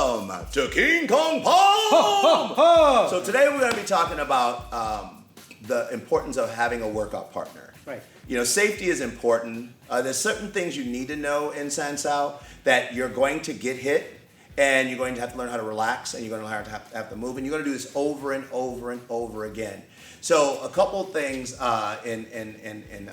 Welcome to King Kong Palm! So today we're going to be talking about the importance of having a workout partner. Right. You know, safety is important. There's certain things you need to know in Sansao that you're going to get hit and you're going to have to learn how to relax and you're going to have to move and you're going to do this over and over and over again. So a couple of things in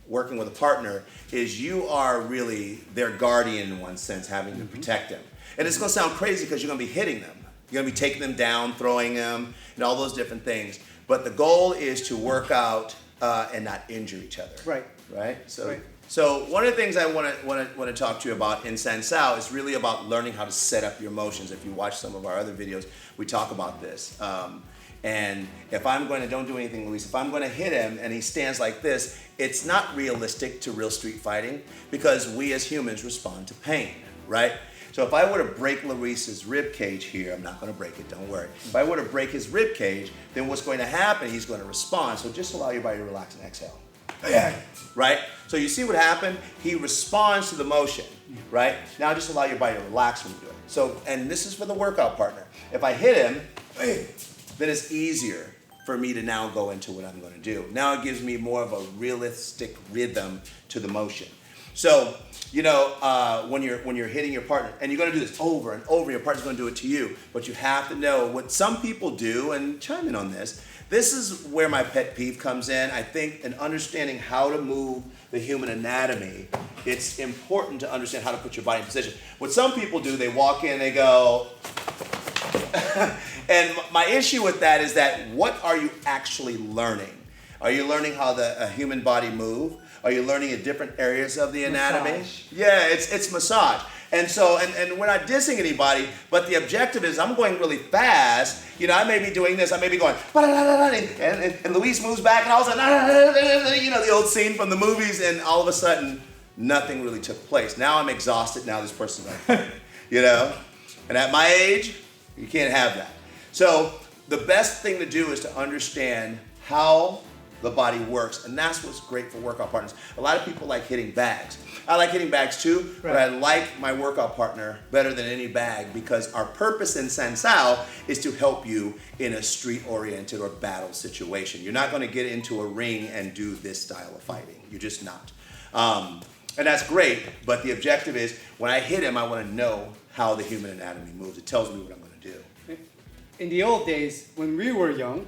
working with a partner is you are really their guardian in one sense, having to protect them. And it's going to sound crazy because you're going to be hitting them. You're going to be taking them down, throwing them, and all those different things. But the goal is to work out and not injure each other. Right. Right? So one of the things I want to talk to you about in Sansao is really about learning how to set up your motions. If you watch some of our other videos, we talk about this. And if I'm going to, don't do anything, Luis, if I'm going to hit him and he stands like this, it's not realistic to real street fighting because we as humans respond to pain, right? So if I were to break Luis's rib cage here, I'm not going to break it, don't worry. If I were to break his rib cage, then what's going to happen, he's going to respond. So just allow your body to relax and exhale. Right? So you see what happened? He responds to the motion, right? Now just allow your body to relax when you do it. So, and this is for the workout partner. If I hit him, then it's easier for me to now go into what I'm going to do. Now it gives me more of a realistic rhythm to the motion. So, you know, when you're hitting your partner, and you're going to do this over and over, your partner's going to do it to you, but you have to know what some people do, and chime in on this. This is where my pet peeve comes in. I think in understanding how to move the human anatomy, it's important to understand how to put your body in position. What some people do, they walk in, they go, and my issue with that is that what are you actually learning? Are you learning how the human body move? Are you learning in different areas of the anatomy? Massage. Yeah, it's massage. And so, and we're not dissing anybody, but the objective is I'm going really fast. You know, I may be doing this, I may be going, and Luis moves back, and all of a sudden, you know, the old scene from the movies, and all of a sudden, nothing really took place. Now I'm exhausted, now this person's like, you know? And at my age, you can't have that. So the best thing to do is to understand how the body works, and that's what's great for workout partners. A lot of people like hitting bags. I like hitting bags too, but I like my workout partner better than any bag because our purpose in Sansao is to help you in a street-oriented or battle situation. You're not going to get into a ring and do this style of fighting. You're just not. And that's great, but the objective is when I hit him, I want to know how the human anatomy moves. It tells me what I'm going to do. In the old days, when we were young,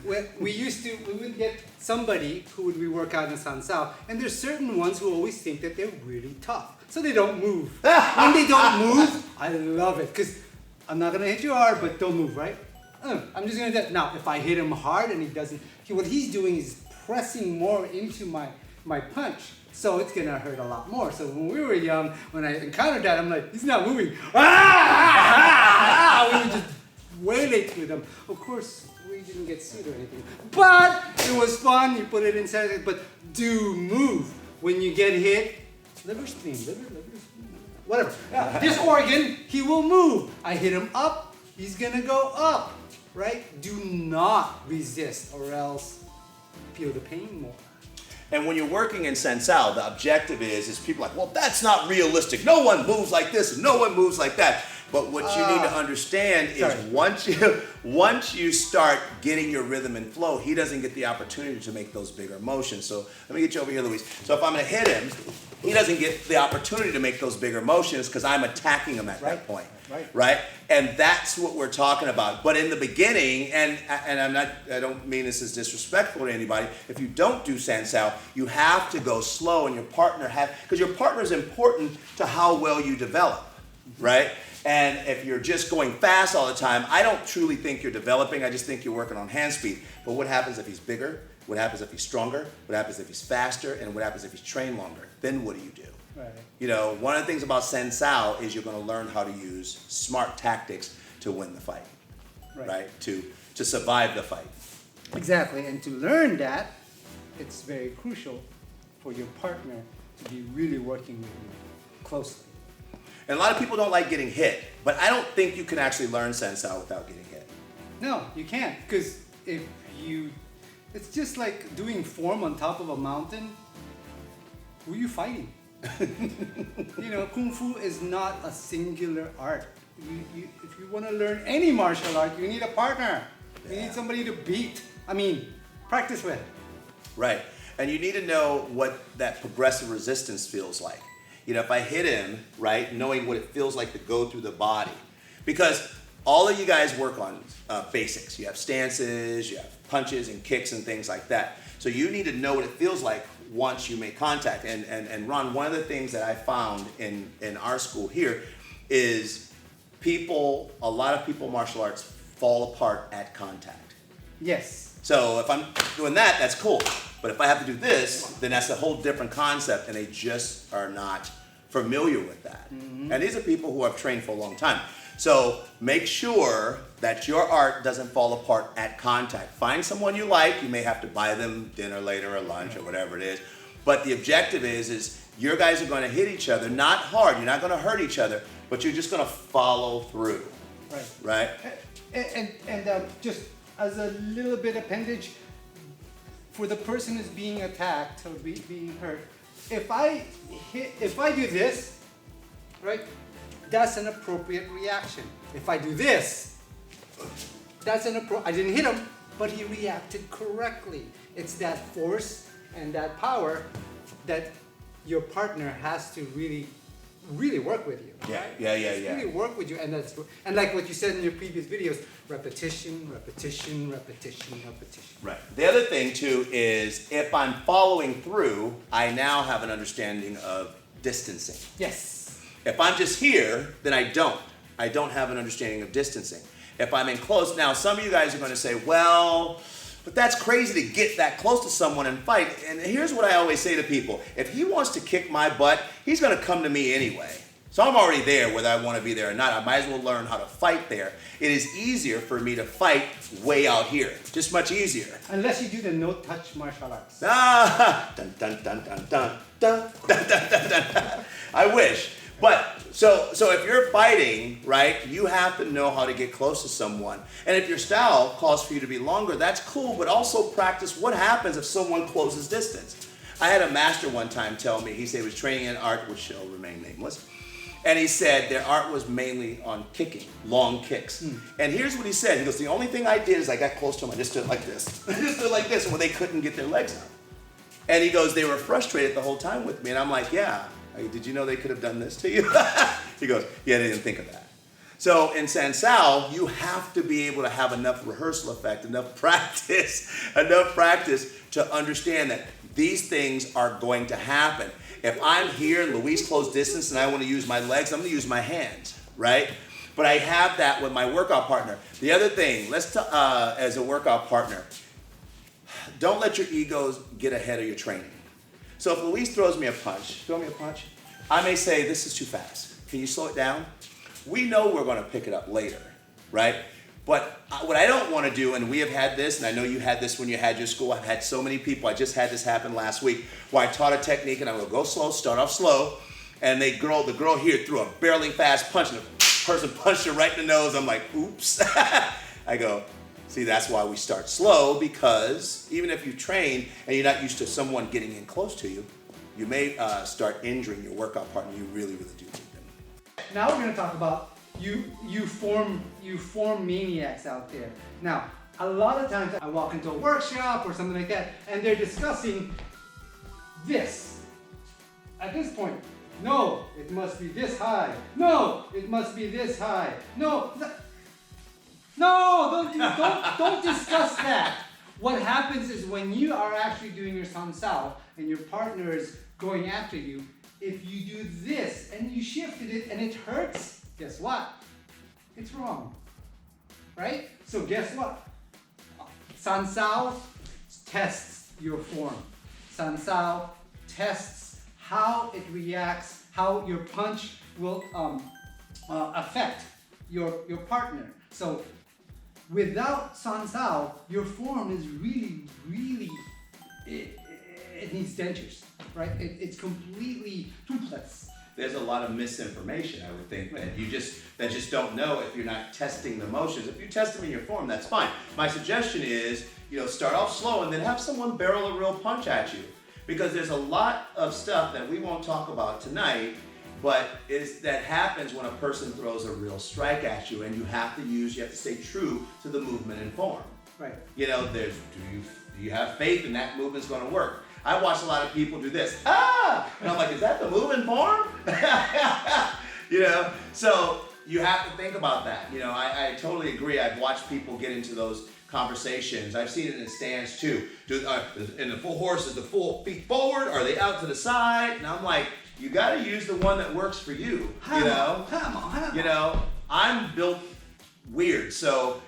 we would get somebody who would be work out in Sansao, and there's certain ones who always think that they're really tough, so they don't move. When they don't move, I love it, because I'm not going to hit you hard, but don't move, right? I'm just going to do that. Now, if I hit him hard and he doesn't, what he's doing is pressing more into my punch, so it's going to hurt a lot more. So when we were young, when I encountered that, I'm like, he's not moving. We would just wailate with him. Of course, we didn't get sued or anything, but it was fun. You put it inside, but do move when you get hit. Liver, whatever. This organ, he will move. I hit him up, he's gonna go up, right? Do not resist, or else feel the pain more. And when you're working in Sansao, the objective is people are like, well, that's not realistic. No one moves like this and no one moves like that. But what you need to understand is once you start getting your rhythm and flow, he doesn't get the opportunity to make those bigger motions. So let me get you over here, Luis. So if I'm going to hit him, he doesn't get the opportunity to make those bigger motions because I'm attacking him at that point. Right? And that's what we're talking about. But in the beginning, and I don't mean this as disrespectful to anybody, if you don't do Sansao, you have to go slow, and your partner because your partner is important to how well you develop, right? And if you're just going fast all the time, I don't truly think you're developing. I just think you're working on hand speed. But what happens if he's bigger? What happens if he's stronger? What happens if he's faster? And what happens if he's trained longer? Then what do you do? Right. You know, one of the things about Sansao is you're going to learn how to use smart tactics to win the fight, right? To survive the fight. Exactly, and to learn that, it's very crucial for your partner to be really working with you closely. And a lot of people don't like getting hit, but I don't think you can actually learn Sansao without getting hit. No, you can't, because it's just like doing form on top of a mountain. Who are you fighting? You know, Kung Fu is not a singular art. if you want to learn any martial art, you need a partner. You Yeah. need somebody to beat. Practice with. Right. And you need to know what that progressive resistance feels like. If I hit him, right, knowing what it feels like to go through the body. Because all of you guys work on basics. You have stances, you have punches and kicks and things like that. So you need to know what it feels like once you make contact. And Ron, one of the things that I found in our school here is a lot of people martial arts fall apart at contact. Yes. So if I'm doing that, that's cool. But if I have to do this, then that's a whole different concept, and they just are not familiar with that. Mm-hmm. And these are people who have trained for a long time. So make sure that your art doesn't fall apart at contact. Find someone you like. You may have to buy them dinner later or lunch or whatever it is. But the objective is your guys are going to hit each other, not hard. You're not going to hurt each other, but you're just going to follow through. Right? And just as a little bit appendage, for the person who's being attacked or being hurt, if I do this, right, that's an appropriate reaction. If I do this, I didn't hit him, but he reacted correctly. It's that force and that power that your partner has to really work with you. Yeah, right? yeah. Really work with you, and like what you said in your previous videos, repetition. Right. The other thing too is if I'm following through, I now have an understanding of distancing. Yes. If I'm just here, then I don't have an understanding of distancing. If I'm in close, now some of you guys are going to say, well, but that's crazy to get that close to someone and fight. And here's what I always say to people. If he wants to kick my butt, he's going to come to me anyway. So I'm already there whether I want to be there or not. I might as well learn how to fight there. It is easier for me to fight way out here. Just much easier. Unless you do the no-touch martial arts. Ah! Dun, dun, dun, dun, dun, dun, dun, dun, dun, dun. I wish. But so if you're fighting, right, you have to know how to get close to someone. And if your style calls for you to be longer, that's cool, but also practice what happens if someone closes distance. I had a master one time tell me, he said he was training in art, which shall remain nameless, and he said their art was mainly on kicking, long kicks. And here's what he said. He goes, the only thing I did is I got close to them, I just stood like this. I just stood like this when they couldn't get their legs up. And he goes, they were frustrated the whole time with me. And I'm like, yeah. Did you know they could have done this to you? He goes, yeah, they didn't think of that. So in Sansao, you have to be able to have enough rehearsal effect, enough practice to understand that these things are going to happen. If I'm here and Luis close distance and I want to use my legs, I'm going to use my hands, right? But I have that with my workout partner. The other thing, as a workout partner, don't let your egos get ahead of your training. So if Luis throws me a punch, I may say, this is too fast. Can you slow it down? We know we're going to pick it up later, right? But what I don't want to do, and we have had this, and I know you had this when you had your school, I've had so many people, I just had this happen last week, where I taught a technique and I would go slow, start off slow, and the girl here threw a barreling fast punch, and the person punched her right in the nose. I'm like, oops. I go, see, that's why we start slow, because even if you train and you're not used to someone getting in close to you, you may start injuring your workout partner. You really, really do need them. Now we're going to talk about you form maniacs out there. Now, a lot of times I walk into a workshop or something like that, and they're discussing this. At this point, no, it must be this high. No, it must be this high. No, don't discuss that. What happens is when you are actually doing your Sansao and your partner is going after you, if you do this and you shifted it and it hurts, guess what? It's wrong, right? So guess what? Sansao tests your form. Sansao tests how it reacts, how your punch will affect your partner. So without Sansao, your form is really, it needs dentures, right? It's completely toothless. There's a lot of misinformation, I would think, that you just don't know if you're not testing the motions. If you test them in your form, that's fine. My suggestion is, start off slow and then have someone barrel a real punch at you. Because there's a lot of stuff that we won't talk about tonight But that happens when a person throws a real strike at you, and you have to stay true to the movement and form. Right. You know, do you have faith in that movement's going to work? I watch a lot of people do this, and I'm like, is that the move and form? You know, so you have to think about that. You know, I totally agree. I've watched people get into those conversations. I've seen it in stands too. In the full horse, is the full feet forward? Are they out to the side? And I'm like, you got to use the one that works for you. You know, you know, I'm built weird, so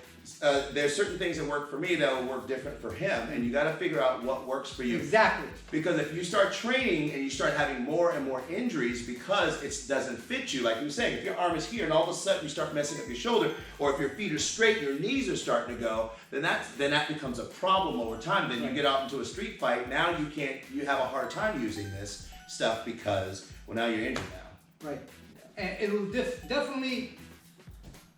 there's certain things that work for me that will work different for him, and you got to figure out what works for you. Exactly. Because if you start training and you start having more and more injuries because it doesn't fit you, like you were saying, if your arm is here and all of a sudden you start messing up your shoulder, or if your feet are straight and your knees are starting to go, then that becomes a problem over time. Then you get out into a street fight. Now you have a hard time using this stuff because, well, now you're injured now. Right. And it will definitely,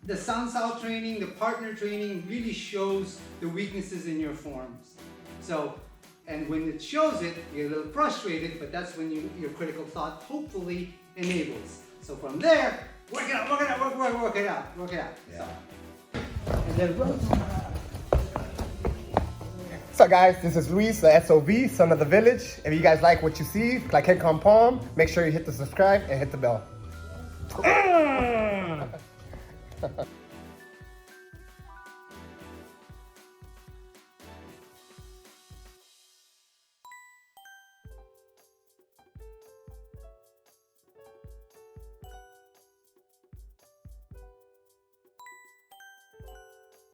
the Sansao training, the partner training really shows the weaknesses in your forms. So, and when it shows it, you're a little frustrated, but that's when your critical thought hopefully enables. So from there, work it out, work it out, work it out, work it out. Yeah. So, and then What's up, guys? This is Luis, the SOV, son of the village. If you guys like what you see, like Kong Palm, make sure you hit the subscribe and hit the bell.